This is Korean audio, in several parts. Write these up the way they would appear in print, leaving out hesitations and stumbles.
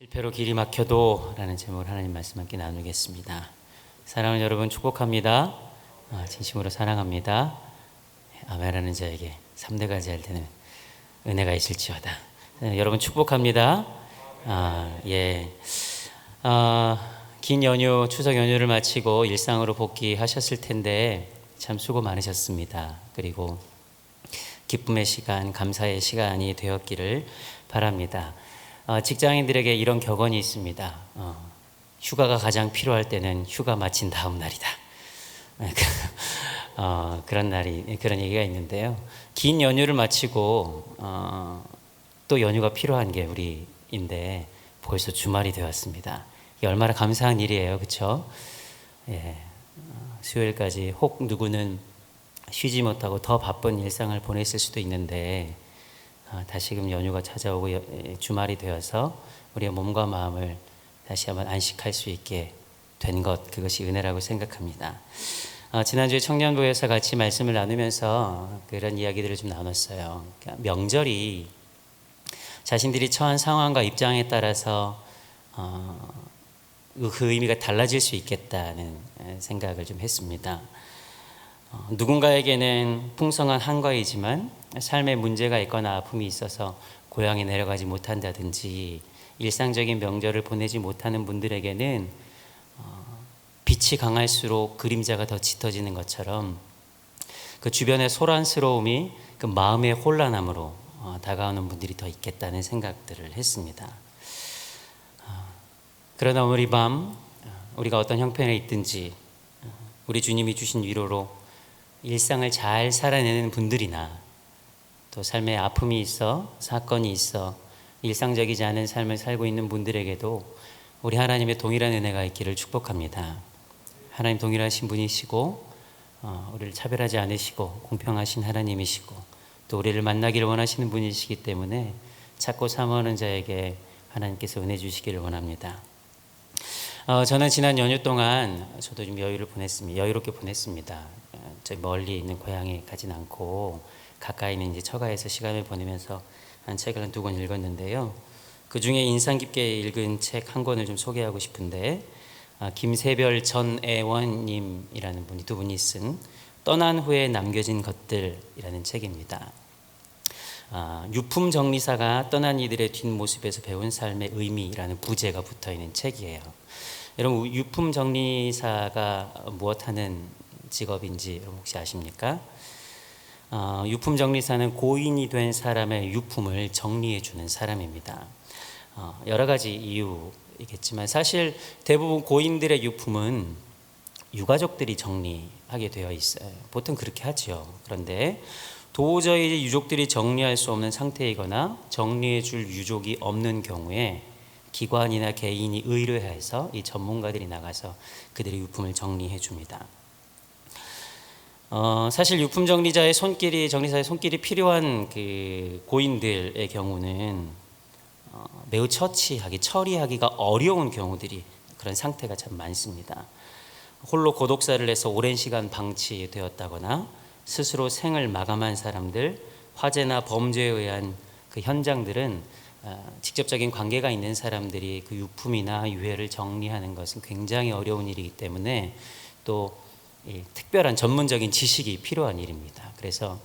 실패로 길이 막혀도 라는 제목으로 하나님 말씀 함께 나누겠습니다. 사랑하는 여러분 축복합니다. 진심으로 사랑합니다. 아멘하는 자에게 3대가 잘 되는 은혜가 있을지어다. 여러분 축복합니다. 긴 연휴, 추석 연휴를 마치고 일상으로 복귀하셨을 텐데 참 수고 많으셨습니다. 그리고 기쁨의 시간, 감사의 시간이 되었기를 바랍니다. 직장인들에게 이런 격언이 있습니다. 휴가가 가장 필요할 때는 휴가 마친 다음 날이다. 그런 얘기가 있는데요. 긴 연휴를 마치고 또 연휴가 필요한 게 우리인데 벌써 주말이 되었습니다. 이게 얼마나 감사한 일이에요, 그렇죠? 수요일까지 혹 누구는 쉬지 못하고 더 바쁜 일상을 보냈을 수도 있는데 다시금 연휴가 찾아오고 주말이 되어서 우리의 몸과 마음을 다시 한번 안식할 수 있게 된 것, 그것이 은혜라고 생각합니다. 지난주에 청년부에서 같이 말씀을 나누면서 그런 이야기들을 좀 나눴어요. 그러니까 명절이 자신들이 처한 상황과 입장에 따라서 그 의미가 달라질 수 있겠다는 생각을 좀 했습니다. 누군가에게는 풍성한 한가위지만 삶에 문제가 있거나 아픔이 있어서 고향에 내려가지 못한다든지 일상적인 명절을 보내지 못하는 분들에게는 빛이 강할수록 그림자가 더 짙어지는 것처럼 그 주변의 소란스러움이 그 마음의 혼란함으로 다가오는 분들이 더 있겠다는 생각들을 했습니다. 그러나 오늘 이 밤 우리가 어떤 형편에 있든지 우리 주님이 주신 위로로 일상을 잘 살아내는 분들이나 또 삶에 아픔이 있어 사건이 있어 일상적이지 않은 삶을 살고 있는 분들에게도 우리 하나님의 동일한 은혜가 있기를 축복합니다. 하나님 동일하신 분이시고 우리를 차별하지 않으시고 공평하신 하나님이시고 또 우리를 만나기를 원하시는 분이시기 때문에 찾고 사모하는 자에게 하나님께서 은혜 주시기를 원합니다. 저는 지난 연휴 동안 저도 좀 여유롭게 보냈습니다. 저희 멀리 있는 고향에 가진 않고 가까이 있는 이제 처가에서 시간을 보내면서 한 책을 한 2권 읽었는데요. 그 중에 인상 깊게 읽은 책 한 권을 좀 소개하고 싶은데 김세별 전애원님이라는 분이 2분이 쓴 떠난 후에 남겨진 것들이라는 책입니다. 유품 정리사가 떠난 이들의 뒷모습에서 배운 삶의 의미라는 부제가 붙어있는 책이에요. 여러분 유품 정리사가 무엇하는 직업인지 혹시 아십니까? 유품 정리사는 고인이 된 사람의 유품을 정리해 주는 사람입니다. 여러 가지 이유이겠지만 사실 대부분 고인들의 유품은 유가족들이 정리하게 되어 있어요. 보통 그렇게 하죠. 그런데 도저히 유족들이 정리할 수 없는 상태이거나 정리해 줄 유족이 없는 경우에 기관이나 개인이 의뢰해서 이 전문가들이 나가서 그들의 유품을 정리해 줍니다. 사실 유품 정리사의 손길이 필요한 그 고인들의 경우는 매우 처리하기가 어려운 경우들이 그런 상태가 참 많습니다. 홀로 고독사를 해서 오랜 시간 방치되었다거나 스스로 생을 마감한 사람들, 화재나 범죄에 의한 그 현장들은 직접적인 관계가 있는 사람들이 그 유품이나 유해를 정리하는 것은 굉장히 어려운 일이기 때문에 또 특별한 전문적인 지식이 필요한 일입니다. 그래서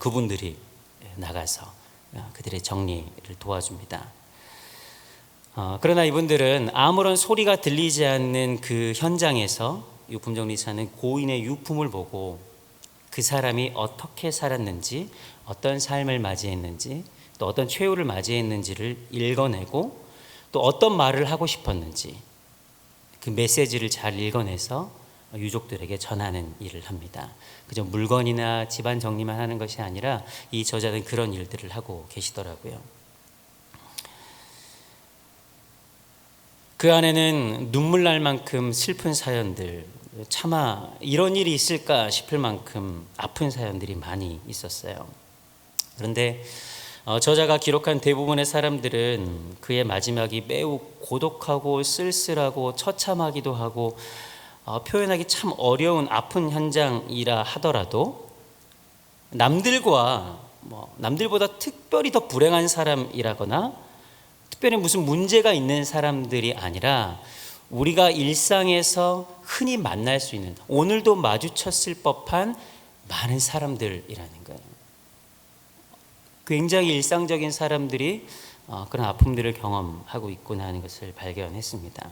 그분들이 나가서 그들의 정리를 도와줍니다. 그러나 이분들은 아무런 소리가 들리지 않는 그 현장에서 유품정리사는 고인의 유품을 보고 그 사람이 어떻게 살았는지, 어떤 삶을 맞이했는지, 또 어떤 최후를 맞이했는지를 읽어내고 또 어떤 말을 하고 싶었는지 그 메시지를 잘 읽어내서 유족들에게 전하는 일을 합니다. 그저 물건이나 집안 정리만 하는 것이 아니라 이 저자는 그런 일들을 하고 계시더라고요. 그 안에는 눈물 날 만큼 슬픈 사연들, 차마 이런 일이 있을까 싶을 만큼 아픈 사연들이 많이 있었어요. 그런데 저자가 기록한 대부분의 사람들은 그의 마지막이 매우 고독하고 쓸쓸하고 처참하기도 하고 표현하기 참 어려운 아픈 현장이라 하더라도 남들보다 특별히 더 불행한 사람이라거나 특별히 무슨 문제가 있는 사람들이 아니라 우리가 일상에서 흔히 만날 수 있는, 오늘도 마주쳤을 법한 많은 사람들이라는 거예요. 굉장히 일상적인 사람들이 그런 아픔들을 경험하고 있구나 하는 것을 발견했습니다.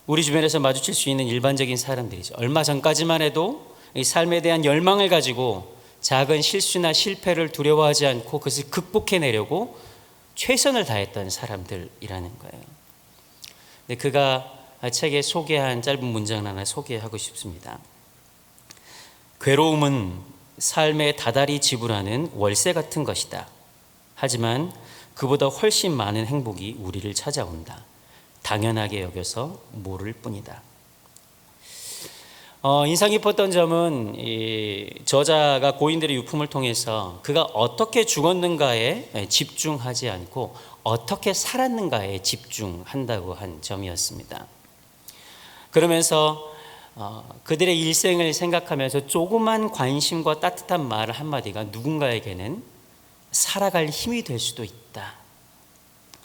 우리 주변에서 마주칠 수 있는 일반적인 사람들이죠. 얼마 전까지만 해도 이 삶에 대한 열망을 가지고 작은 실수나 실패를 두려워하지 않고 그것을 극복해내려고 최선을 다했던 사람들이라는 거예요. 근데 그가 책에 소개한 짧은 문장을 하나 소개하고 싶습니다. 괴로움은 삶에 다달이 지불하는 월세 같은 것이다. 하지만 그보다 훨씬 많은 행복이 우리를 찾아온다. 당연하게 여겨서 모를 뿐이다. 인상 깊었던 점은 이 저자가 고인들의 유품을 통해서 그가 어떻게 죽었는가에 집중하지 않고 어떻게 살았는가에 집중한다고 한 점이었습니다. 그러면서 그들의 일생을 생각하면서 조그만 관심과 따뜻한 말 한마디가 누군가에게는 살아갈 힘이 될 수도 있다.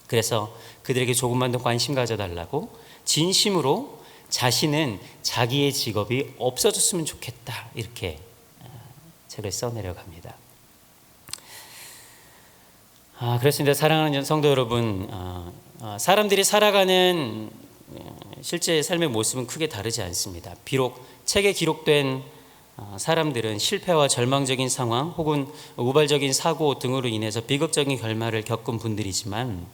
그래서 그들에게 조금만 더 관심 가져달라고 진심으로 자신은 자기의 직업이 없어졌으면 좋겠다, 이렇게 책을 써내려갑니다. 그렇습니다. 사랑하는 성도 여러분, 사람들이 살아가는 실제 삶의 모습은 크게 다르지 않습니다. 비록 책에 기록된 사람들은 실패와 절망적인 상황 혹은 우발적인 사고 등으로 인해서 비극적인 결말을 겪은 분들이지만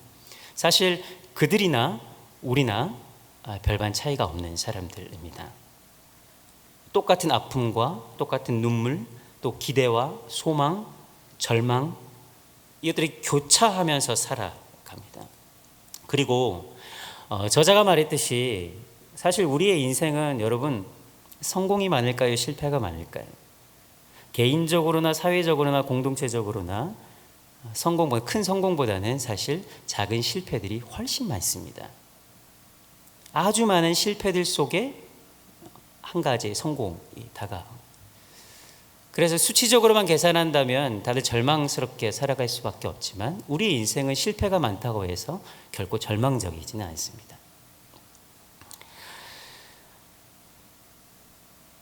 사실 그들이나 우리나 별반 차이가 없는 사람들입니다. 똑같은 아픔과 똑같은 눈물, 또 기대와 소망, 절망, 이것들이 교차하면서 살아갑니다. 그리고 저자가 말했듯이 사실 우리의 인생은 여러분 성공이 많을까요? 실패가 많을까요? 개인적으로나 사회적으로나 공동체적으로나 큰 성공보다는 사실 작은 실패들이 훨씬 많습니다. 아주 많은 실패들 속에 한 가지의 성공이 다가오고, 그래서 수치적으로만 계산한다면 다들 절망스럽게 살아갈 수밖에 없지만 우리 인생은 실패가 많다고 해서 결코 절망적이지는 않습니다.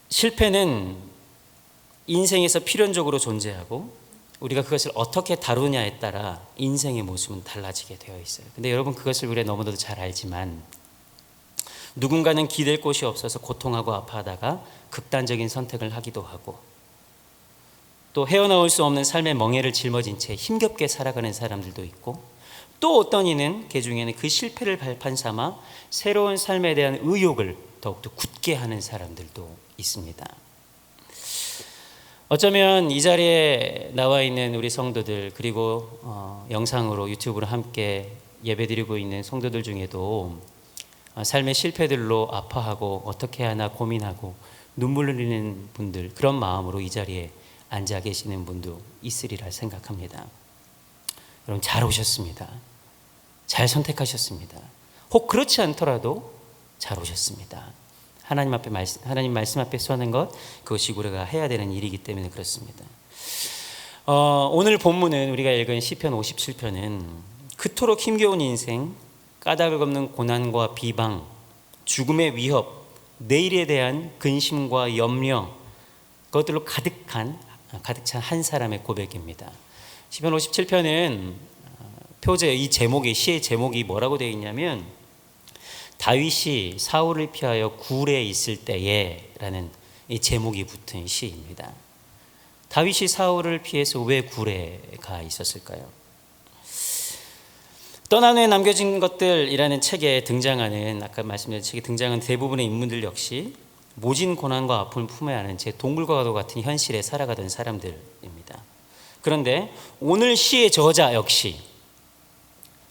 실패는 인생에서 필연적으로 존재하고 우리가 그것을 어떻게 다루냐에 따라 인생의 모습은 달라지게 되어 있어요. 근데 여러분, 그것을 우리가 너무나도 잘 알지만 누군가는 기댈 곳이 없어서 고통하고 아파하다가 극단적인 선택을 하기도 하고, 또 헤어나올 수 없는 삶의 멍에를 짊어진 채 힘겹게 살아가는 사람들도 있고, 또 어떤 이는 그 중에는 그 실패를 발판 삼아 새로운 삶에 대한 의욕을 더욱더 굳게 하는 사람들도 있습니다. 어쩌면 이 자리에 나와 있는 우리 성도들, 그리고 영상으로 유튜브로 함께 예배드리고 있는 성도들 중에도 삶의 실패들로 아파하고 어떻게 하나 고민하고 눈물 흘리는 분들, 그런 마음으로 이 자리에 앉아 계시는 분도 있으리라 생각합니다. 여러분, 잘 오셨습니다. 잘 선택하셨습니다. 혹 그렇지 않더라도 잘 오셨습니다. 하나님 말씀 앞에 서는 것, 그것이 우리가 해야 되는 일이기 때문에 그렇습니다. 오늘 본문은 우리가 읽은 시편 57편은 그토록 힘겨운 인생, 까닭을 없는 고난과 비방, 죽음의 위협, 내일에 대한 근심과 염려, 그것들로 가득 찬 한 사람의 고백입니다. 시편 57편은 이 제목이, 시의 제목이 뭐라고 되어 있냐면 다윗이 사울을 피하여 굴에 있을 때에 라는 이 제목이 붙은 시입니다. 다윗이 사울을 피해서 왜 굴에 가 있었을까요? 떠난 후에 남겨진 것들이라는 책에 등장하는, 아까 말씀드린 책에 등장하는 대부분의 인물들 역시 모진 고난과 아픔을 품에 안은 제 동굴과도 같은 현실에 살아가던 사람들입니다. 그런데 오늘 시의 저자 역시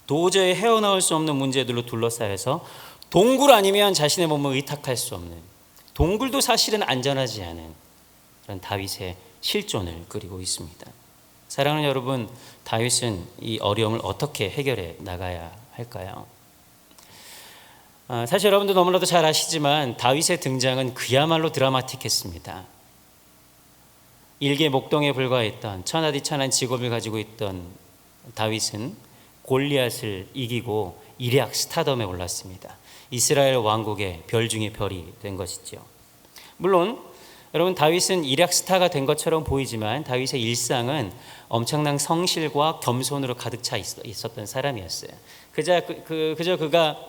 도저히 헤어나올 수 없는 문제들로 둘러싸여서 동굴 아니면 자신의 몸을 의탁할 수 없는, 동굴도 사실은 안전하지 않은 그런 다윗의 실존을 그리고 있습니다. 사랑하는 여러분, 다윗은 이 어려움을 어떻게 해결해 나가야 할까요? 사실 여러분도 너무나도 잘 아시지만 다윗의 등장은 그야말로 드라마틱했습니다. 일개 목동에 불과했던 천하디천한 직업을 가지고 있던 다윗은 골리앗을 이기고 이략 스타덤에 올랐습니다. 이스라엘 왕국의 별 중에 별이 된 것이죠. 물론 여러분, 다윗은 일약 스타가 된 것처럼 보이지만 다윗의 일상은 엄청난 성실과 겸손으로 가득 차 있었던 사람이었어요. 그저 그가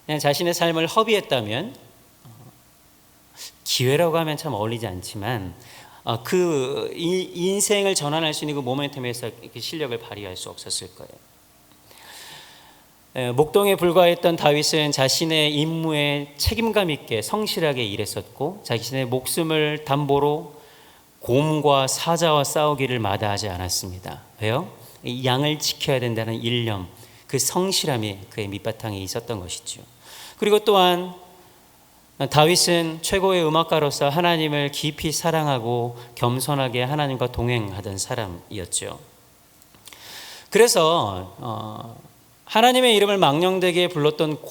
그냥 자신의 삶을 허비했다면, 기회라고 하면 참 어울리지 않지만, 그 인생을 전환할 수 있는 그 모멘텀에서 그 실력을 발휘할 수 없었을 거예요. 목동에 불과했던 다윗은 자신의 임무에 책임감 있게 성실하게 일했었고, 자신의 목숨을 담보로 곰과 사자와 싸우기를 마다하지 않았습니다. 왜요? 이 양을 지켜야 된다는 일념, 그 성실함이 그의 밑바탕에 있었던 것이죠. 그리고 또한 다윗은 최고의 음악가로서 하나님을 깊이 사랑하고 겸손하게 하나님과 동행하던 사람이었죠. 그래서 하나님의 이름을 망령되게 불렀던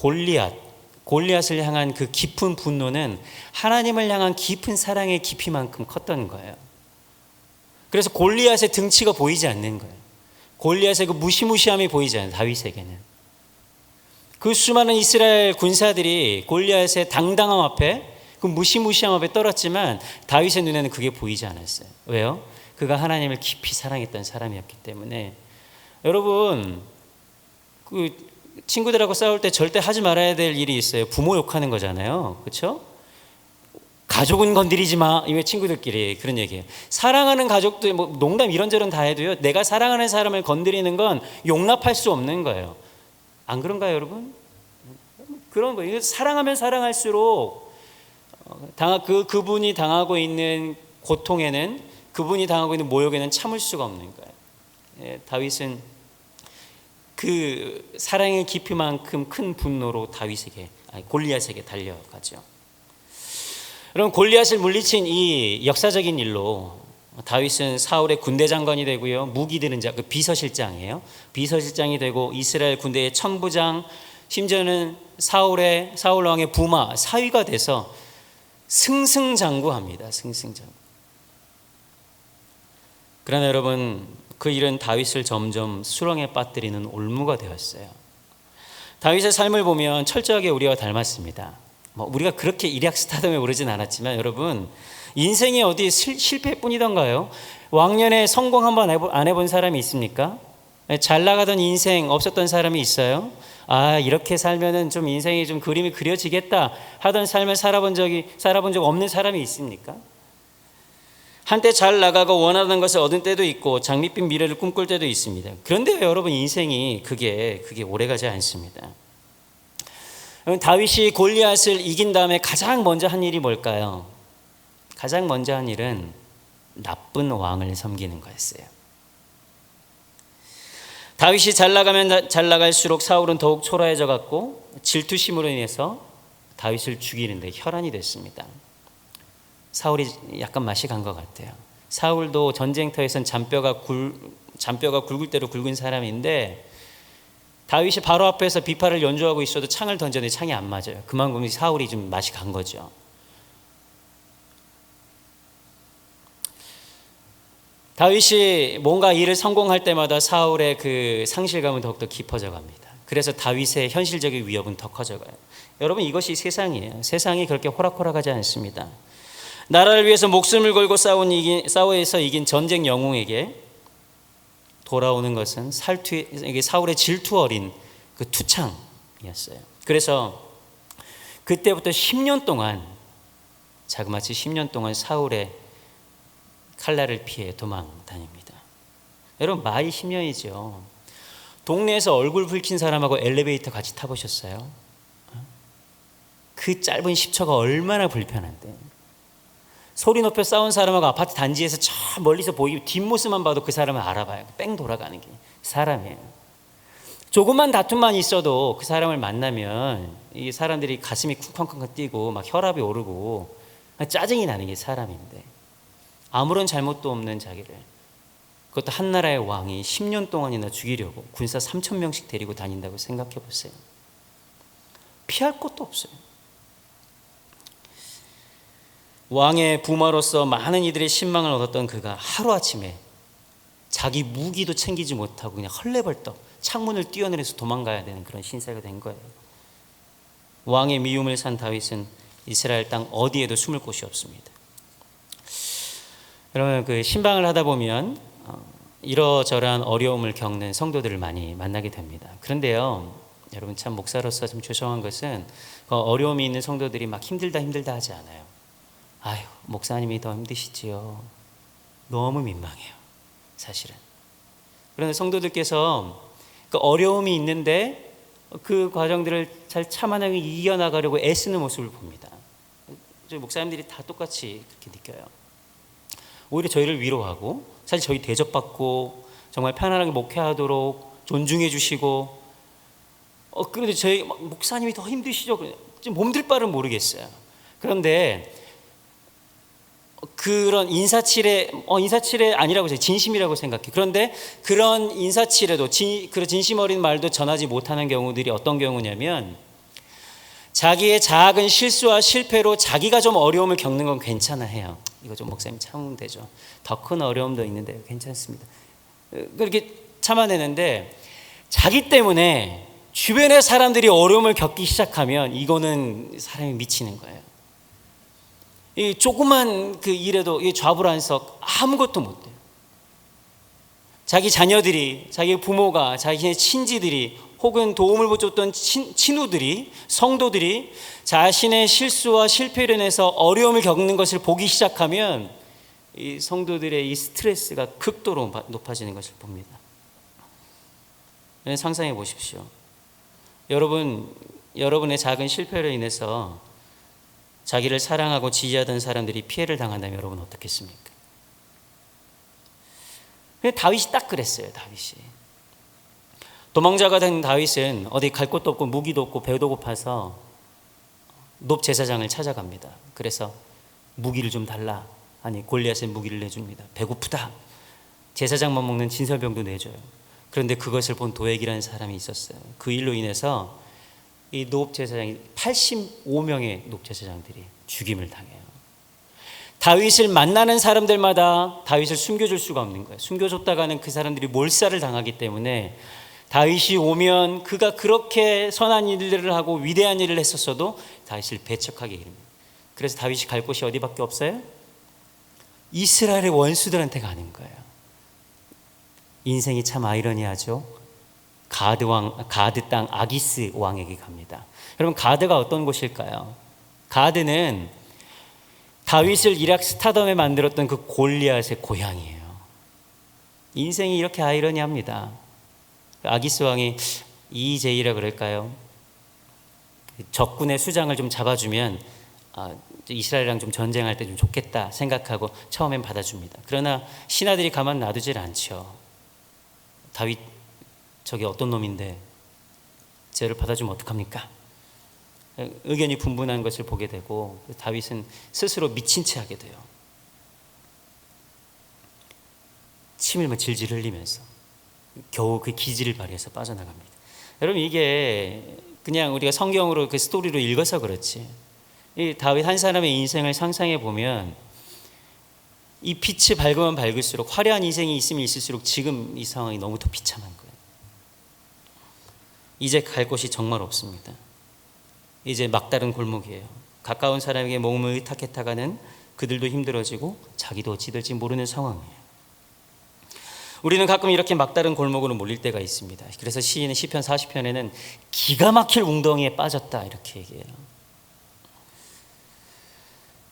골리앗을 향한 그 깊은 분노는 하나님을 향한 깊은 사랑의 깊이만큼 컸던 거예요. 그래서 골리앗의 등치가 보이지 않는 거예요. 골리앗의 그 무시무시함이 보이지 않아요. 다윗에게는 그 수많은 이스라엘 군사들이 골리앗의 당당함 앞에, 그 무시무시함 앞에 떨었지만 다윗의 눈에는 그게 보이지 않았어요. 왜요? 그가 하나님을 깊이 사랑했던 사람이었기 때문에. 여러분, 그 친구들하고 싸울 때 절대 하지 말아야 될 일이 있어요. 부모 욕하는 거잖아요. 그렇죠? 가족은 건드리지 마. 이게 친구들끼리 그런 얘기예요. 사랑하는 가족도 뭐 농담 이런저런 다 해도요, 내가 사랑하는 사람을 건드리는 건 용납할 수 없는 거예요. 안 그런가요, 여러분? 그런 거예요. 사랑하면 사랑할수록 그분이 당하고 있는 고통에는, 그분이 당하고 있는 모욕에는 참을 수가 없는 거예요. 다윗은 그 사랑의 깊이만큼 큰 분노로 골리앗에게 달려가죠. 여러분, 골리앗을 물리친 이 역사적인 일로 다윗은 사울의 군대 장관이 되고요, 무기 드는 자, 그 비서실장이에요. 비서실장이 되고 이스라엘 군대의 천부장, 심지어는 사울 왕의 부마 사위가 돼서 승승장구합니다. 승승장구. 그러나 여러분, 그 일은 다윗을 점점 수렁에 빠뜨리는 올무가 되었어요. 다윗의 삶을 보면 철저하게 우리와 닮았습니다. 우리가 그렇게 일약 스타덤에 오르진 않았지만, 여러분, 인생이 어디 실패뿐이던가요? 왕년에 성공 한번 안 해본 사람이 있습니까? 잘 나가던 인생 없었던 사람이 있어요? 이렇게 살면은 좀 인생이 좀 그림이 그려지겠다 하던 삶을 살아본 적 없는 사람이 있습니까? 한때 잘 나가고 원하는 것을 얻은 때도 있고 장밋빛 미래를 꿈꿀 때도 있습니다. 그런데 여러분, 인생이 그게 오래가지 않습니다. 다윗이 골리앗을 이긴 다음에 가장 먼저 한 일이 뭘까요? 가장 먼저 한 일은 나쁜 왕을 섬기는 거였어요. 다윗이 잘 나가면 잘 나갈수록 사울은 더욱 초라해져 갔고, 질투심으로 인해서 다윗을 죽이는데 혈안이 됐습니다. 사울이 약간 맛이 간 것 같아요. 사울도 전쟁터에선 잔뼈가 굵을 대로 굵은 사람인데, 다윗이 바로 앞에서 비파를 연주하고 있어도 창을 던졌는데 창이 안 맞아요. 그만큼 사울이 좀 맛이 간 거죠. 다윗이 뭔가 일을 성공할 때마다 사울의 그 상실감은 더욱더 깊어져 갑니다. 그래서 다윗의 현실적인 위협은 더 커져가요. 여러분, 이것이 세상이에요. 세상이 그렇게 호락호락하지 않습니다. 나라를 위해서 목숨을 걸고 싸워서 이긴 전쟁 영웅에게 돌아오는 것은 사울의 질투 어린 그 투창이었어요. 그래서 그때부터 10년 동안, 자그마치 10년 동안 사울의 칼날을 피해 도망 다닙니다. 여러분, 마이 10년이죠. 동네에서 얼굴 붉힌 사람하고 엘리베이터 같이 타보셨어요? 그 짧은 10초가 얼마나 불편한데. 소리 높여 싸운 사람하고 아파트 단지에서 저 멀리서 보이고 뒷모습만 봐도 그 사람을 알아봐요. 뺑 돌아가는 게 사람이에요. 조금만 다툼만 있어도 그 사람을 만나면 이 사람들이 가슴이 쿵쾅쿵쾅 뛰고 막 혈압이 오르고 짜증이 나는 게 사람인데, 아무런 잘못도 없는 자기를, 그것도 한 나라의 왕이 10년 동안이나 죽이려고 군사 3,000명씩 데리고 다닌다고 생각해 보세요. 피할 곳도 없어요. 왕의 부마로서 많은 이들의 신망을 얻었던 그가 하루아침에 자기 무기도 챙기지 못하고 그냥 헐레벌떡 창문을 뛰어내려서 도망가야 되는 그런 신세가 된 거예요. 왕의 미움을 산 다윗은 이스라엘 땅 어디에도 숨을 곳이 없습니다. 여러분, 그 신방을 하다 보면 이러저러한 어려움을 겪는 성도들을 많이 만나게 됩니다. 그런데요, 여러분, 참 목사로서 좀 죄송한 것은 그 어려움이 있는 성도들이 막 힘들다 하지 않아요. 아유, 목사님이 더 힘드시지요. 너무 민망해요, 사실은. 그런데 성도들께서 그 어려움이 있는데 그 과정들을 잘 참아내고 이겨나가려고 애쓰는 모습을 봅니다. 저희 목사님들이 다 똑같이 그렇게 느껴요. 오히려 저희를 위로하고, 사실 저희 대접받고 정말 편안하게 목회하도록 존중해 주시고, 그런데 저희 목사님이 더 힘드시죠? 지금 몸둘 바를 모르겠어요. 그런데 그런 인사치레 아니라고 제가 진심이라고 생각해요. 그런데 그런 인사치레도 그런 진심 어린 말도 전하지 못하는 경우들이 어떤 경우냐면, 자기의 작은 실수와 실패로 자기가 좀 어려움을 겪는 건 괜찮아 해요. 이거 좀 목사님 참으면 되죠. 더 큰 어려움도 있는데 괜찮습니다. 그렇게 참아내는데, 자기 때문에 주변의 사람들이 어려움을 겪기 시작하면 이거는 사람이 미치는 거예요. 이 조그만 그 일에도 좌불안석 아무것도 못 돼요. 자기 자녀들이, 자기 부모가, 자기의 친지들이, 혹은 도움을 못 줬던 친구들이, 성도들이 자신의 실수와 실패로 인해서 어려움을 겪는 것을 보기 시작하면 이 성도들의 이 스트레스가 극도로 높아지는 것을 봅니다. 상상해 보십시오. 여러분의 작은 실패로 인해서 자기를 사랑하고 지지하던 사람들이 피해를 당한다면 여러분 어떻겠습니까? 다윗이 딱 그랬어요. 다윗이 도망자가 된 다윗은 어디 갈 곳도 없고 무기도 없고 배도 고파서 놉 제사장을 찾아갑니다. 그래서 무기를 좀 달라 하니 골리앗의 무기를 내줍니다. 배고프다. 제사장만 먹는 진설병도 내줘요. 그런데 그것을 본 도액이라는 사람이 있었어요. 그 일로 인해서 이 놉 제사장이 85명의 놉 제사장들이 죽임을 당해요. 다윗을 만나는 사람들마다 다윗을 숨겨줄 수가 없는 거예요. 숨겨줬다가는 그 사람들이 몰살을 당하기 때문에 다윗이 오면 그가 그렇게 선한 일들을 하고 위대한 일을 했었어도 다윗을 배척하게 됩니다. 그래서 다윗이 갈 곳이 어디밖에 없어요? 이스라엘의 원수들한테 가는 거예요. 인생이 참 아이러니하죠. 가드 땅 아기스 왕에게 갑니다. 여러분, 가드가 어떤 곳일까요? 가드는 다윗을 이락 스타덤에 만들었던 그 골리앗의 고향이에요. 인생이 이렇게 아이러니합니다. 아기스 왕이 이제이라 그럴까요? 적군의 수장을 좀 잡아주면 이스라엘이랑 좀 전쟁할 때 좀 좋겠다 생각하고 처음엔 받아줍니다. 그러나 신하들이 가만 놔두질 않죠. 다윗 저게 어떤 놈인데 쟤를 받아주면 어떡합니까? 의견이 분분한 것을 보게 되고 다윗은 스스로 미친 채 하게 돼요. 침을 질질 흘리면서 겨우 그 기지를 발휘해서 빠져나갑니다. 여러분, 이게 그냥 우리가 성경으로 그 스토리로 읽어서 그렇지, 이 다윗 한 사람의 인생을 상상해 보면 이 빛이 밝으면 밝을수록, 화려한 인생이 있으면 있을수록 지금 이 상황이 너무 더 비참한 거예요. 이제 갈 곳이 정말 없습니다. 이제 막다른 골목이에요. 가까운 사람에게 몸을 의탁했다가는 그들도 힘들어지고 자기도 어찌 될지 모르는 상황이에요. 우리는 가끔 이렇게 막다른 골목으로 몰릴 때가 있습니다. 그래서 시인은 시편 40편에는 기가 막힐 웅덩이에 빠졌다 이렇게 얘기해요.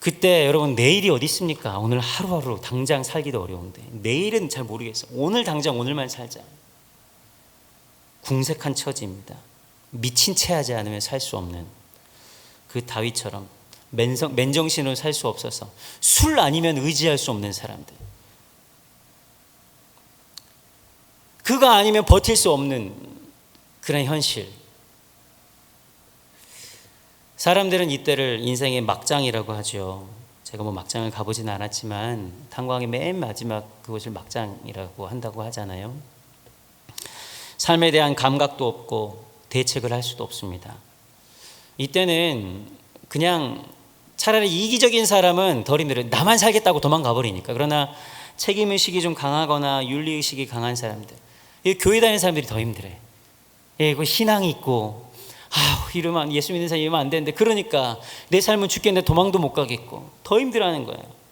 그때 여러분, 내일이 어디 있습니까? 오늘 하루하루 당장 살기도 어려운데 내일은 잘 모르겠어. 오늘 당장 오늘만 살자. 궁색한 처지입니다. 미친 채 하지 않으면 살 수 없는 그 다윗처럼 맨정신으로 살 수 없어서 술 아니면 의지할 수 없는 사람들, 그가 아니면 버틸 수 없는 그런 현실. 사람들은 이때를 인생의 막장이라고 하죠. 제가 뭐 막장을 가보지는 않았지만 탄광의 맨 마지막 그것을 막장이라고 한다고 하잖아요. 삶에 대한 감각도 없고 대책을 할 수도 없습니다. 이때는 그냥 차라리 이기적인 사람은 덜 힘들어요. 나만 살겠다고 도망가 버리니까. 그러나 책임의식이 좀 강하거나 윤리의식이 강한 사람들, 이 교회 다니는 사람들이 더 힘들어요. 예, 그 신앙이 있고, 이러면 예수 믿는 사람 이러면 안 되는데, 그러니까 내 삶은 죽겠는데 도망도 못 가겠고 더 힘들어하는 거예요.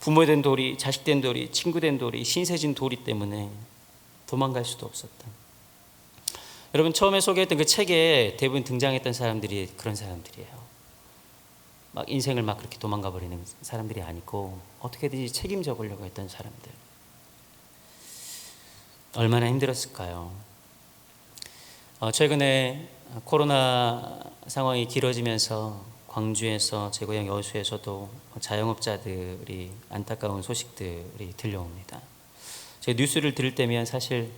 부모 된 도리, 자식 된 도리, 친구 된 도리, 신세진 도리 때문에 도망갈 수도 없었다. 여러분, 처음에 소개했던 그 책에 대부분 등장했던 사람들이 그런 사람들이에요. 막 인생을 막 그렇게 도망가 버리는 사람들이 아니고 어떻게든지 책임져 보려고 했던 사람들. 얼마나 힘들었을까요? 최근에 코로나 상황이 길어지면서 광주에서, 제 고향 여수에서도 자영업자들이 안타까운 소식들이 들려옵니다. 제가 뉴스를 들을 때면 사실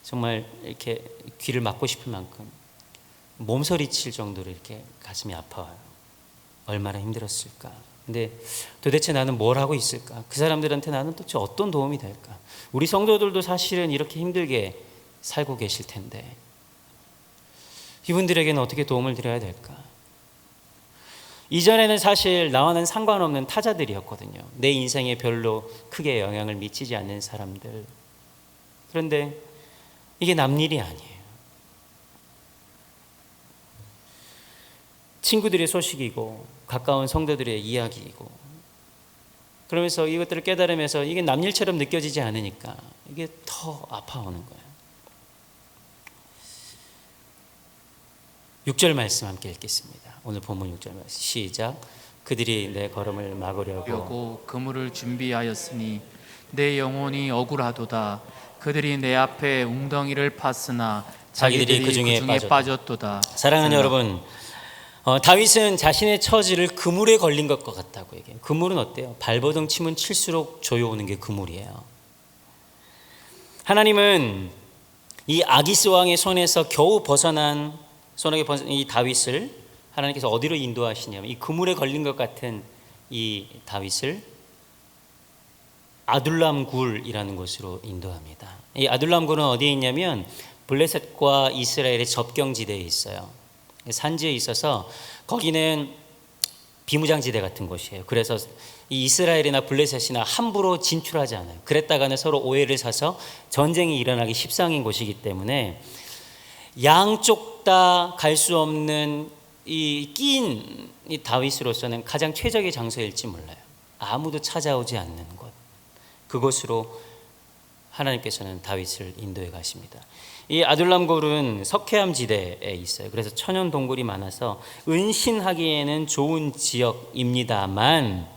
정말 이렇게 귀를 막고 싶을 만큼 몸서리칠 정도로 이렇게 가슴이 아파요. 얼마나 힘들었을까. 근데 도대체 나는 뭘 하고 있을까? 그 사람들한테 나는 도대체 어떤 도움이 될까? 우리 성도들도 사실은 이렇게 힘들게 살고 계실 텐데 이분들에게는 어떻게 도움을 드려야 될까? 이전에는 사실 나와는 상관없는 타자들이었거든요. 내 인생에 별로 크게 영향을 미치지 않는 사람들. 그런데 이게 남 일이 아니에요. 친구들의 소식이고 가까운 성도들의 이야기이고, 그러면서 이것들을 깨달으면서 이게 남 일처럼 느껴지지 않으니까 이게 더 아파오는 거예요. 6절 말씀 함께 읽겠습니다. 오늘 본문 6절 말씀 시작. 그들이 내 걸음을 막으려고 그물을 준비하였으니 내 영혼이 억울하도다. 그들이 내 앞에 웅덩이를 팠으나 자기들이 그 중에 빠졌도다. 사랑하는 여러분, 다윗은 자신의 처지를 그물에 걸린 것 같다고 얘기해요. 그물은 어때요? 발버둥 치면 칠수록 조여오는 게 그물이에요. 하나님은 이 아기스 왕의 손에서 겨우 벗어난 이 다윗을 하나님께서 어디로 인도하시냐면 이 그물에 걸린 것 같은 이 다윗을 아둘람 굴이라는 곳으로 인도합니다. 이 아둘람 굴은 어디에 있냐면 블레셋과 이스라엘의 접경지대에 있어요. 산지에 있어서 거기는 비무장지대 같은 곳이에요. 그래서 이 이스라엘이나 블레셋이나 함부로 진출하지 않아요. 그랬다가는 서로 오해를 사서 전쟁이 일어나기 십상인 곳이기 때문에 양쪽 다 갈 수 없는 이 끼인 이 다윗으로서는 가장 최적의 장소일지 몰라요. 아무도 찾아오지 않는 곳, 그곳으로 하나님께서는 다윗을 인도해 가십니다. 이 아둘람 굴은 석회암 지대에 있어요. 그래서 천연 동굴이 많아서 은신하기에는 좋은 지역입니다만,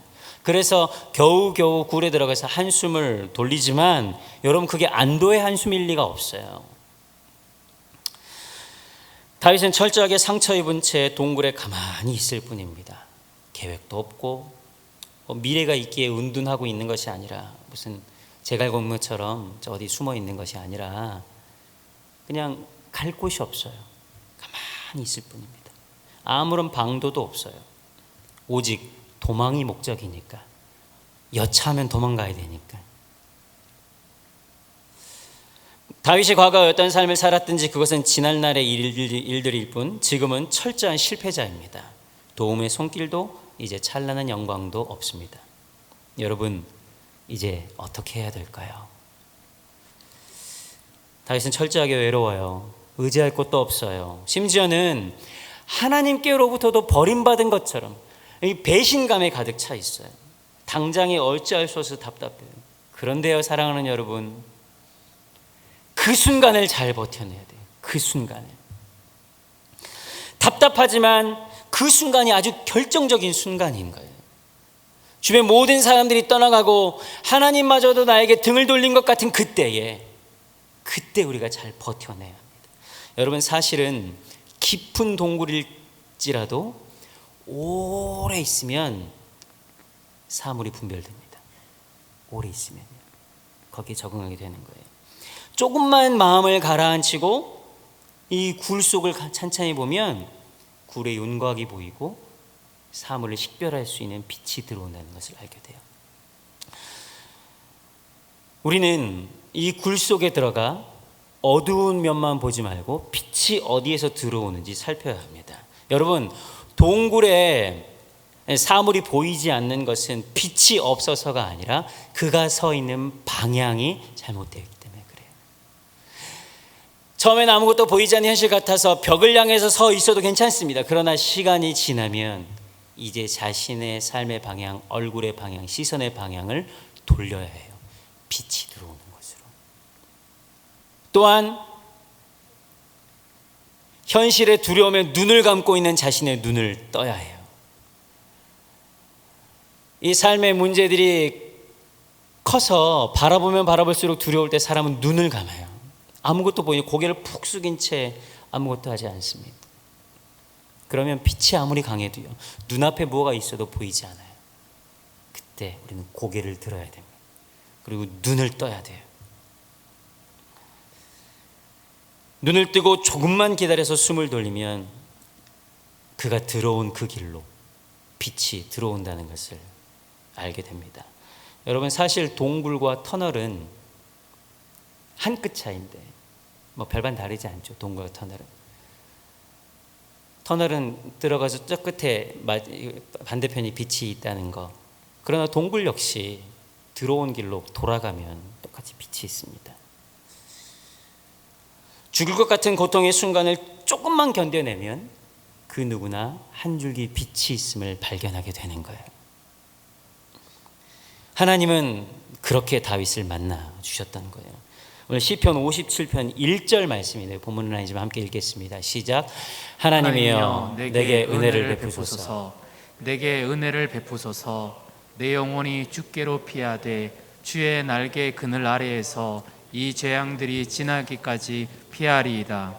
그래서 겨우겨우 굴에 들어가서 한숨을 돌리지만 여러분, 그게 안도의 한숨일 리가 없어요. 다윗은 철저하게 상처 입은 채 동굴에 가만히 있을 뿐입니다. 계획도 없고 미래가 있기에 은둔하고 있는 것이 아니라, 무슨 제갈공무처럼 어디 숨어 있는 것이 아니라 그냥 갈 곳이 없어요. 가만히 있을 뿐입니다. 아무런 방도도 없어요. 오직 도망이 목적이니까, 여차하면 도망가야 되니까. 다윗이 과거 어떤 삶을 살았든지 그것은 지난날의 일들일 뿐 지금은 철저한 실패자입니다. 도움의 손길도 이제 찬란한 영광도 없습니다. 여러분, 이제 어떻게 해야 될까요? 다윗은 철저하게 외로워요. 의지할 곳도 없어요. 심지어는 하나님께로부터도 버림받은 것처럼 이 배신감에 가득 차 있어요. 당장에 어찌할 수 없어서 답답해요. 그런데요, 사랑하는 여러분, 그 순간을 잘 버텨내야 돼요. 그 순간을. 답답하지만 그 순간이 아주 결정적인 순간인 거예요. 주변 모든 사람들이 떠나가고 하나님마저도 나에게 등을 돌린 것 같은 그때 우리가 잘 버텨내야 합니다. 여러분, 사실은 깊은 동굴일지라도 오래 있으면 사물이 분별됩니다. 오래 있으면 거기에 적응하게 되는 거예요. 조금만 마음을 가라앉히고 이 굴 속을 찬찬히 보면 굴의 윤곽이 보이고 사물을 식별할 수 있는 빛이 들어온다는 것을 알게 돼요. 우리는 이 굴 속에 들어가 어두운 면만 보지 말고 빛이 어디에서 들어오는지 살펴야 합니다. 여러분, 동굴에 사물이 보이지 않는 것은 빛이 없어서가 아니라 그가 서 있는 방향이 잘못되어 있기 때문에 그래요. 처음엔 아무것도 보이지 않는 현실 같아서 벽을 향해서 서 있어도 괜찮습니다. 그러나 시간이 지나면 이제 자신의 삶의 방향, 얼굴의 방향, 시선의 방향을 돌려야 해요. 빛이 들어오는 것으로. 또한 현실의 두려움에 눈을 감고 있는 자신의 눈을 떠야 해요. 이 삶의 문제들이 커서 바라보면 바라볼수록 두려울 때 사람은 눈을 감아요. 아무것도 보이니 고개를 푹 숙인 채 아무것도 하지 않습니다. 그러면 빛이 아무리 강해도요, 눈앞에 뭐가 있어도 보이지 않아요. 그때 우리는 고개를 들어야 됩니다. 그리고 눈을 떠야 돼요. 눈을 뜨고 조금만 기다려서 숨을 돌리면 그가 들어온 그 길로 빛이 들어온다는 것을 알게 됩니다. 여러분, 사실 동굴과 터널은 한 끗 차이인데 뭐 별반 다르지 않죠. 동굴과 터널은 들어가서 저 끝에 반대편이 빛이 있다는 거. 그러나 동굴 역시 들어온 길로 돌아가면 똑같이 빛이 있습니다. 죽을 것 같은 고통의 순간을 조금만 견뎌내면 그 누구나 한 줄기 빛이 있음을 발견하게 되는 거예요. 하나님은 그렇게 다윗을 만나 주셨던 거예요. 오늘 시편 57편 1절 말씀이네요. 본문은 아니지만 함께 읽겠습니다. 시작. 하나님이여 내게 은혜를 베푸소서. 내게 은혜를 베푸소서. 내 영혼이 주께로 피하되 주의 날개 그늘 아래에서 이 재앙들이 지나기까지 피하리이다.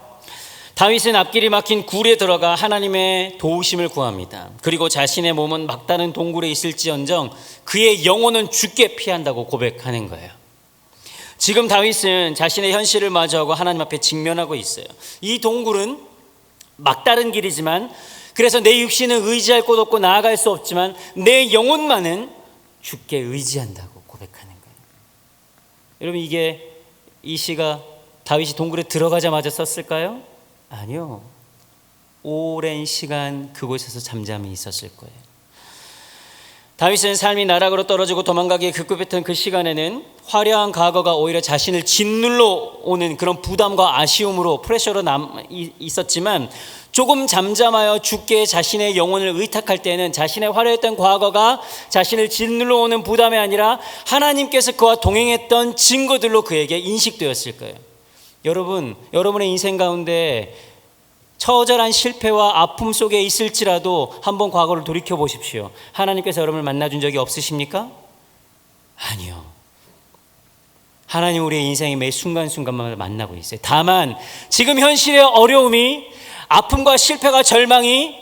다윗은 앞길이 막힌 굴에 들어가 하나님의 도우심을 구합니다. 그리고 자신의 몸은 막다른 동굴에 있을지언정 그의 영혼은 주께 피한다고 고백하는 거예요. 지금 다윗은 자신의 현실을 마주하고 하나님 앞에 직면하고 있어요. 이 동굴은 막다른 길이지만, 그래서 내 육신은 의지할 곳 없고 나아갈 수 없지만 내 영혼만은 주께 의지한다고 고백하는 거예요. 여러분, 이 시가 다윗이 동굴에 들어가자마자 썼을까요? 아니요. 오랜 시간 그곳에서 잠잠히 있었을 거예요. 다윗은 삶이 나락으로 떨어지고 도망가기에 급급했던 그 시간에는 화려한 과거가 오히려 자신을 짓눌러 오는 그런 부담과 아쉬움으로 프레셔로 있었지만, 조금 잠잠하여 주께 자신의 영혼을 의탁할 때는 자신의 화려했던 과거가 자신을 짓눌러 오는 부담이 아니라 하나님께서 그와 동행했던 증거들로 그에게 인식되었을 거예요. 여러분, 여러분의 인생 가운데 처절한 실패와 아픔 속에 있을지라도 한번 과거를 돌이켜 보십시오. 하나님께서 여러분을 만나준 적이 없으십니까? 아니요. 하나님 우리의 인생의 매 순간순간마다 만나고 있어요. 다만 지금 현실의 어려움이, 아픔과 실패가, 절망이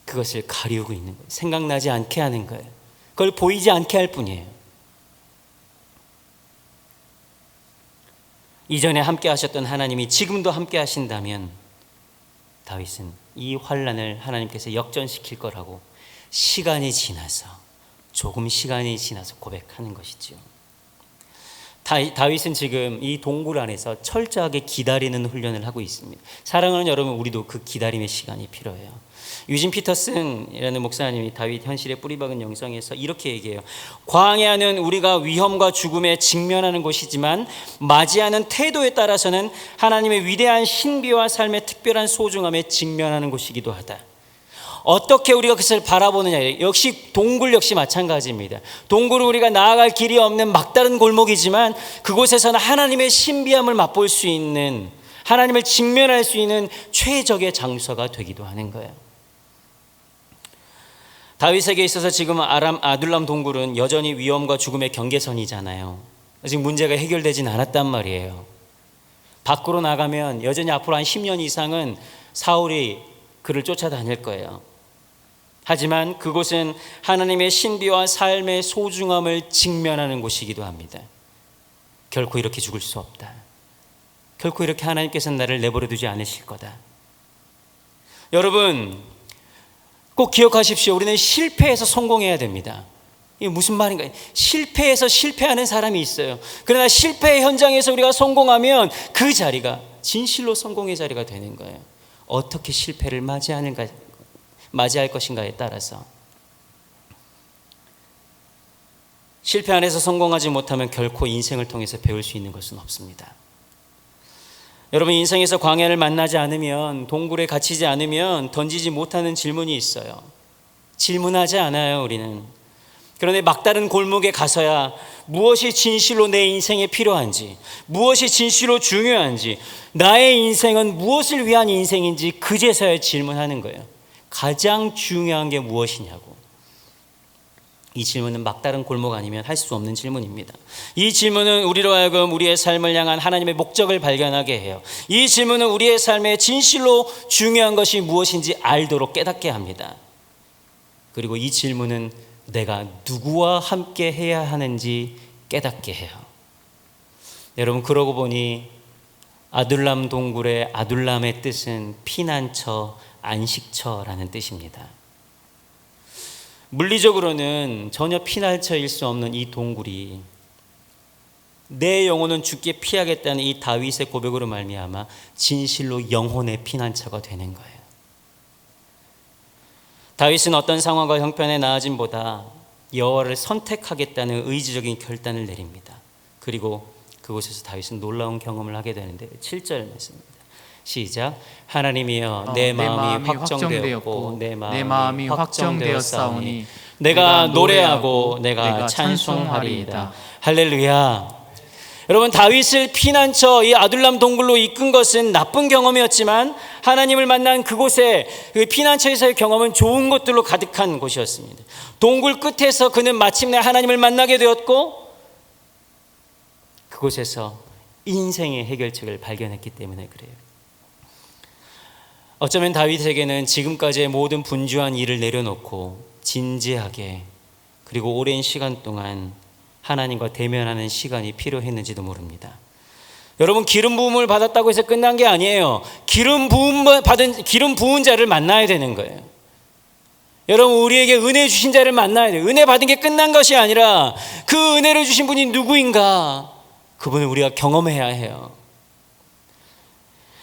그것을 가리우고 있는 거예요. 생각나지 않게 하는 거예요. 그걸 보이지 않게 할 뿐이에요. 이전에 함께 하셨던 하나님이 지금도 함께 하신다면 다윗은 이 환난을 하나님께서 역전시킬 거라고 조금 시간이 지나서 고백하는 것이죠. 다윗은 지금 이 동굴 안에서 철저하게 기다리는 훈련을 하고 있습니다. 사랑하는 여러분, 우리도 그 기다림의 시간이 필요해요. 유진 피터슨이라는 목사님이 다윗 현실에 뿌리박은 영성에서 이렇게 얘기해요. 광야는 우리가 위험과 죽음에 직면하는 곳이지만 맞이하는 태도에 따라서는 하나님의 위대한 신비와 삶의 특별한 소중함에 직면하는 곳이기도 하다. 어떻게 우리가 그것을 바라보느냐, 역시 동굴 역시 마찬가지입니다. 동굴은 우리가 나아갈 길이 없는 막다른 골목이지만 그곳에서는 하나님의 신비함을 맛볼 수 있는, 하나님을 직면할 수 있는 최적의 장소가 되기도 하는 거예요. 다윗에게 있어서 지금 아둘람 동굴은 여전히 위험과 죽음의 경계선이잖아요. 지금 문제가 해결되진 않았단 말이에요. 밖으로 나가면 여전히 앞으로 한 10년 이상은 사울이 그를 쫓아다닐 거예요. 하지만 그곳은 하나님의 신비와 삶의 소중함을 직면하는 곳이기도 합니다. 결코 이렇게 죽을 수 없다. 결코 이렇게 하나님께서는 나를 내버려 두지 않으실 거다. 여러분, 꼭 기억하십시오. 우리는 실패해서 성공해야 됩니다. 이게 무슨 말인가? 실패해서 실패하는 사람이 있어요. 그러나 실패의 현장에서 우리가 성공하면 그 자리가 진실로 성공의 자리가 되는 거예요. 어떻게 실패를 맞이할 것인가에 따라서. 실패 안에서 성공하지 못하면 결코 인생을 통해서 배울 수 있는 것은 없습니다. 여러분, 인생에서 광야를 만나지 않으면, 동굴에 갇히지 않으면 던지지 못하는 질문이 있어요. 질문하지 않아요, 우리는. 그런데 막다른 골목에 가서야 무엇이 진실로 내 인생에 필요한지, 무엇이 진실로 중요한지, 나의 인생은 무엇을 위한 인생인지 그제서야 질문하는 거예요. 가장 중요한 게 무엇이냐고. 이 질문은 막다른 골목 아니면 할 수 없는 질문입니다. 이 질문은 우리로 하여금 우리의 삶을 향한 하나님의 목적을 발견하게 해요. 이 질문은 우리의 삶에 진실로 중요한 것이 무엇인지 알도록 깨닫게 합니다. 그리고 이 질문은 내가 누구와 함께 해야 하는지 깨닫게 해요. 여러분, 그러고 보니 아둘람 동굴의 아둘람의 뜻은 피난처, 안식처라는 뜻입니다. 물리적으로는 전혀 피난처일 수 없는 이 동굴이 내 영혼은 죽게 피하겠다는 이 다윗의 고백으로 말미암아 진실로 영혼의 피난처가 되는 거예요. 다윗은 어떤 상황과 형편에 나아짐보다 여호와를 선택하겠다는 의지적인 결단을 내립니다. 그리고 그곳에서 다윗은 놀라운 경험을 하게 되는데 7절 말씀입니다. 시작. 하나님이여, 내 마음이 확정되었고 내 마음이 확정되었사오니 내가 노래하고 내가 찬송하리이다. 할렐루야. 여러분, 다윗을 피난처 이 아둘람 동굴로 이끈 것은 나쁜 경험이었지만 하나님을 만난 그곳에 그 피난처에서의 경험은 좋은 것들로 가득한 곳이었습니다. 동굴 끝에서 그는 마침내 하나님을 만나게 되었고 그곳에서 인생의 해결책을 발견했기 때문에 그래요. 어쩌면 다윗에게는 지금까지의 모든 분주한 일을 내려놓고 진지하게 그리고 오랜 시간 동안 하나님과 대면하는 시간이 필요했는지도 모릅니다. 여러분, 기름 부음을 받았다고 해서 끝난 게 아니에요. 기름 부은 자를 만나야 되는 거예요. 여러분, 우리에게 은혜 주신 자를 만나야 돼요. 은혜 받은 게 끝난 것이 아니라 그 은혜를 주신 분이 누구인가, 그분을 우리가 경험해야 해요.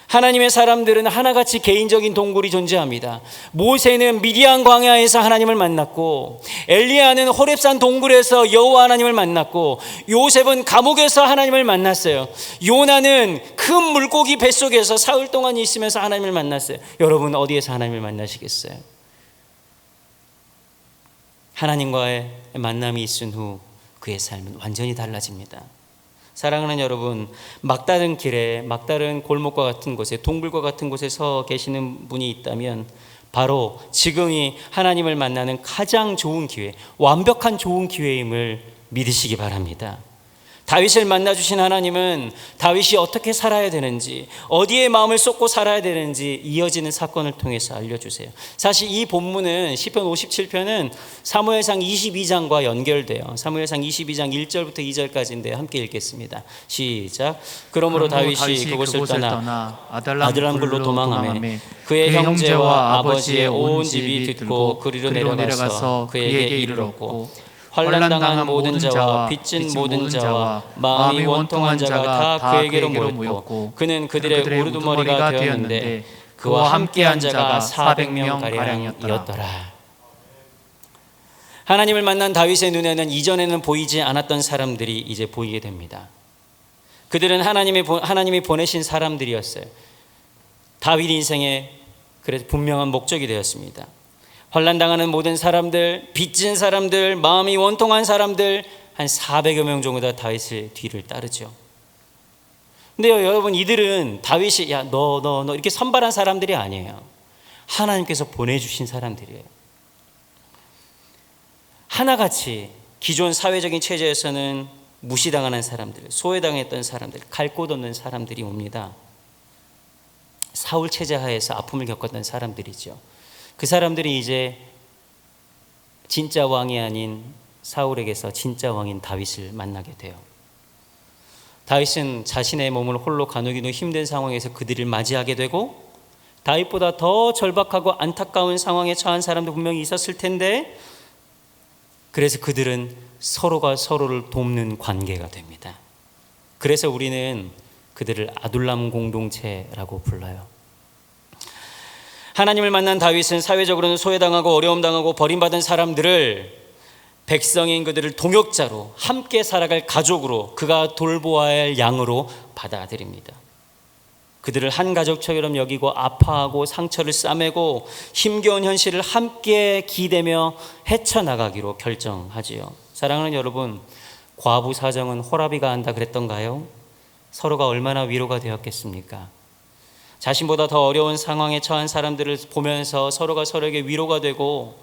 하나님의 사람들은 하나같이 개인적인 동굴이 존재합니다. 모세는 미디안 광야에서 하나님을 만났고, 엘리야는 호렙산 동굴에서 여호와 하나님을 만났고, 요셉은 감옥에서 하나님을 만났어요. 요나는 큰 물고기 뱃속에서 사흘 동안 있으면서 하나님을 만났어요. 여러분, 어디에서 하나님을 만나시겠어요? 하나님과의 만남이 있은 후 그의 삶은 완전히 달라집니다. 사랑하는 여러분, 막다른 길에, 막다른 골목과 같은 곳에, 동굴과 같은 곳에 서 계시는 분이 있다면 바로 지금이 하나님을 만나는 가장 좋은 기회, 완벽한 좋은 기회임을 믿으시기 바랍니다. 다윗을 만나주신 하나님은 다윗이 어떻게 살아야 되는지, 어디에 마음을 쏟고 살아야 되는지 이어지는 사건을 통해서 알려주세요. 사실 이 본문은 시편 57편은 사무엘상 22장과 연결돼요. 사무엘상 22장 1절부터 2절까지인데 함께 읽겠습니다. 시작. 그러므로 다윗이 그곳을 떠나 아들람굴로 도망하며 그의 형제와 아버지의 온 집이 듣고 그리로 내려가서 그에게 이르렀고, 환난당한 모든 자와 빚진 모든 자와 마음이 원통한 자가 다 그에게로 모였고 그는 그들의 우두머리가 되었는데 그와 함께한 자가 400명가량이었더라. 하나님을 만난 다윗의 눈에는 이전에는 보이지 않았던 사람들이 이제 보이게 됩니다. 그들은 하나님이 보내신 사람들이었어요. 다윗 인생에 그래서 분명한 목적이 되었습니다. 환난당하는 모든 사람들, 빚진 사람들, 마음이 원통한 사람들, 한 400여 명 정도 다윗의 뒤를 따르죠. 근데 여러분, 이들은 다윗이 야 너 이렇게 선발한 사람들이 아니에요. 하나님께서 보내주신 사람들이에요. 하나같이 기존 사회적인 체제에서는 무시당하는 사람들, 소외당했던 사람들, 갈 곳 없는 사람들이 옵니다. 사울 체제 하에서 아픔을 겪었던 사람들이죠. 그 사람들이 이제 진짜 왕이 아닌 사울에게서 진짜 왕인 다윗을 만나게 돼요. 다윗은 자신의 몸을 홀로 가누기도 힘든 상황에서 그들을 맞이하게 되고, 다윗보다 더 절박하고 안타까운 상황에 처한 사람도 분명히 있었을 텐데, 그래서 그들은 서로가 서로를 돕는 관계가 됩니다. 그래서 우리는 그들을 아둘람 공동체라고 불러요. 하나님을 만난 다윗은 사회적으로는 소외당하고 어려움당하고 버림받은 사람들을, 백성인 그들을 동역자로, 함께 살아갈 가족으로, 그가 돌보아야 할 양으로 받아들입니다. 그들을 한 가족처럼 여기고 아파하고 상처를 싸매고 힘겨운 현실을 함께 기대며 헤쳐나가기로 결정하지요. 사랑하는 여러분, 과부 사정은 호라비가 한다 그랬던가요? 서로가 얼마나 위로가 되었겠습니까? 자신보다 더 어려운 상황에 처한 사람들을 보면서 서로가 서로에게 위로가 되고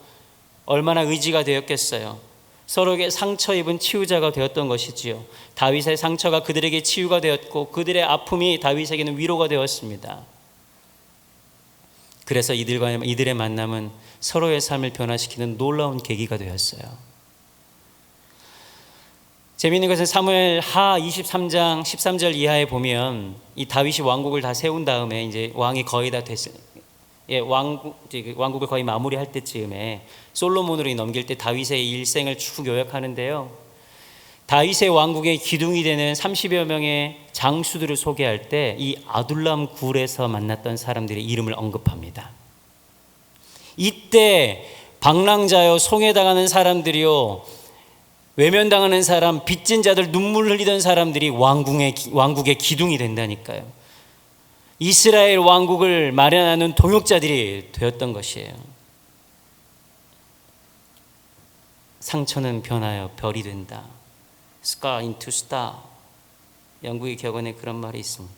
얼마나 의지가 되었겠어요. 서로에게 상처 입은 치유자가 되었던 것이지요. 다윗의 상처가 그들에게 치유가 되었고 그들의 아픔이 다윗에게는 위로가 되었습니다. 그래서 이들의 만남은 서로의 삶을 변화시키는 놀라운 계기가 되었어요. 재미있는 것은 사무엘 하 23장 13절 이하에 보면 이 다윗이 왕국을 다 세운 다음에 이제 왕이 거의 다 됐어요. 왕국을 거의 마무리할 때쯤에 솔로몬으로 넘길 때 다윗의 일생을 쭉 요약하는데요. 다윗의 왕국의 기둥이 되는 30여 명의 장수들을 소개할 때 이 아둘람 굴에서 만났던 사람들의 이름을 언급합니다. 이때 방랑자요, 송해당하는 사람들이요, 외면당하는 사람, 빚진 자들, 눈물 흘리던 사람들이 왕국의 기둥이 된다니까요. 이스라엘 왕국을 마련하는 동역자들이 되었던 것이에요. 상처는 변하여 별이 된다. Scar into star. 영국의 격언에 그런 말이 있습니다.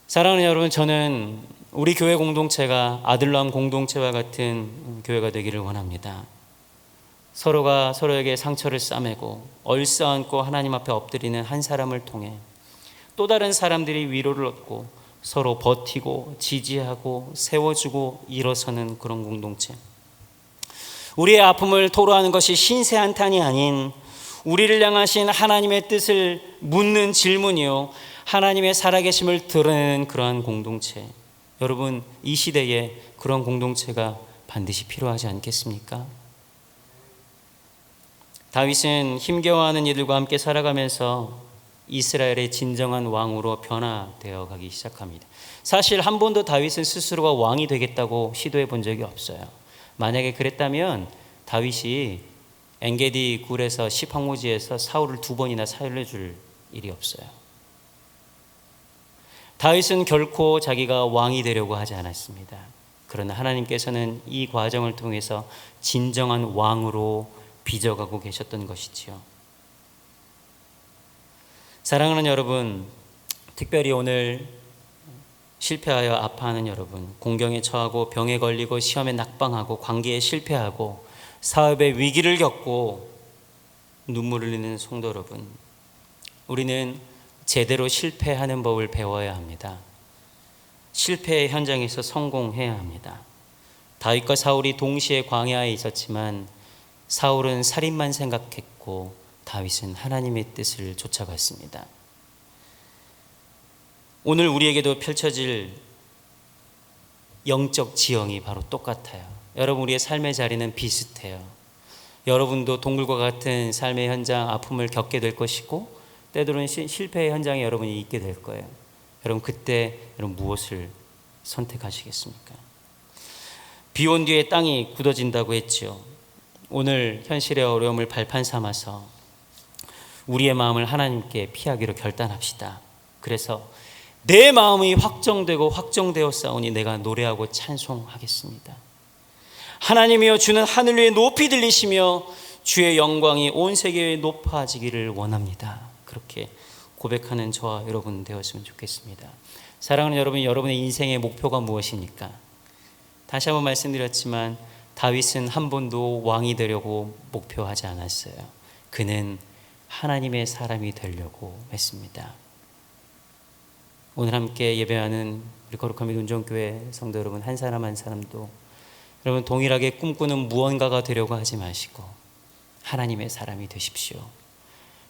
사랑하는 여러분, 저는 우리 교회 공동체가 아들람 공동체와 같은 교회가 되기를 원합니다. 서로가 서로에게 상처를 싸매고 얼싸안고 하나님 앞에 엎드리는 한 사람을 통해 또 다른 사람들이 위로를 얻고 서로 버티고 지지하고 세워주고 일어서는 그런 공동체. 우리의 아픔을 토로하는 것이 신세 한탄이 아닌 우리를 향하신 하나님의 뜻을 묻는 질문이요, 하나님의 살아계심을 드러내는 그러한 공동체. 여러분, 이 시대에 그런 공동체가 반드시 필요하지 않겠습니까? 다윗은 힘겨워하는 이들과 함께 살아가면서 이스라엘의 진정한 왕으로 변화되어 가기 시작합니다. 사실 한 번도 다윗은 스스로가 왕이 되겠다고 시도해 본 적이 없어요. 만약에 그랬다면 다윗이 엔게디 굴에서 시황무지에서 사울을 2번이나 살려줄 일이 없어요. 다윗은 결코 자기가 왕이 되려고 하지 않았습니다. 그러나 하나님께서는 이 과정을 통해서 진정한 왕으로 빚어가고 계셨던 것이지요. 사랑하는 여러분, 특별히 오늘 실패하여 아파하는 여러분, 공경에 처하고 병에 걸리고 시험에 낙방하고 관계에 실패하고 사업의 위기를 겪고 눈물을 흘리는 성도 여러분, 우리는 제대로 실패하는 법을 배워야 합니다. 실패의 현장에서 성공해야 합니다. 다윗과 사울이 동시에 광야에 있었지만 사울은 살인만 생각했고 다윗은 하나님의 뜻을 쫓아갔습니다. 오늘 우리에게도 펼쳐질 영적 지형이 바로 똑같아요. 여러분, 우리의 삶의 자리는 비슷해요. 여러분도 동굴과 같은 삶의 현장, 아픔을 겪게 될 것이고 때로는 실패의 현장에 여러분이 있게 될 거예요. 여러분, 그때 여러분 무엇을 선택하시겠습니까? 비온 뒤에 땅이 굳어진다고 했죠. 오늘 현실의 어려움을 발판 삼아서 우리의 마음을 하나님께 피하기로 결단합시다. 그래서 내 마음이 확정되고 확정되어 싸우니 내가 노래하고 찬송하겠습니다. 하나님이여, 주는 하늘 위에 높이 들리시며 주의 영광이 온 세계에 높아지기를 원합니다. 그렇게 고백하는 저와 여러분 되었으면 좋겠습니다. 사랑하는 여러분, 여러분의 인생의 목표가 무엇입니까? 다시 한번 말씀드렸지만 다윗은 한 번도 왕이 되려고 목표하지 않았어요. 그는 하나님의 사람이 되려고 했습니다. 오늘 함께 예배하는 우리 거룩한 운정교회 성도 여러분, 한 사람 한 사람도 여러분 동일하게 꿈꾸는 무언가가 되려고 하지 마시고 하나님의 사람이 되십시오.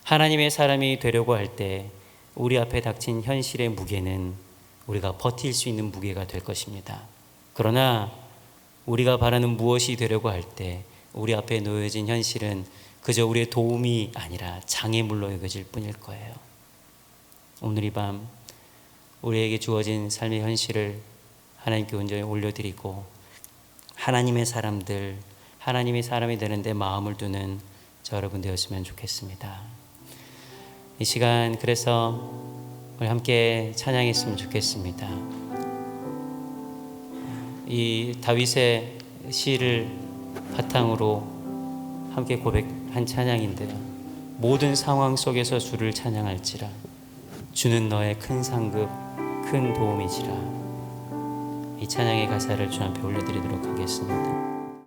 하나님의 사람이 되려고 할 때 우리 앞에 닥친 현실의 무게는 우리가 버틸 수 있는 무게가 될 것입니다. 그러나 우리가 바라는 무엇이 되려고 할 때 우리 앞에 놓여진 현실은 그저 우리의 도움이 아니라 장애물로 여겨질 뿐일 거예요. 오늘 이 밤 우리에게 주어진 삶의 현실을 하나님께 온전히 올려드리고 하나님의 사람들, 하나님의 사람이 되는데 마음을 두는 저 여러분 되었으면 좋겠습니다. 이 시간 그래서 우리 함께 찬양했으면 좋겠습니다. 이 다윗의 시를 바탕으로 함께 고백한 찬양인데요. 모든 상황 속에서 주를 찬양할지라 주는 너의 큰 상급 큰 도움이지라. 이 찬양의 가사를 주 앞에 올려드리도록 하겠습니다.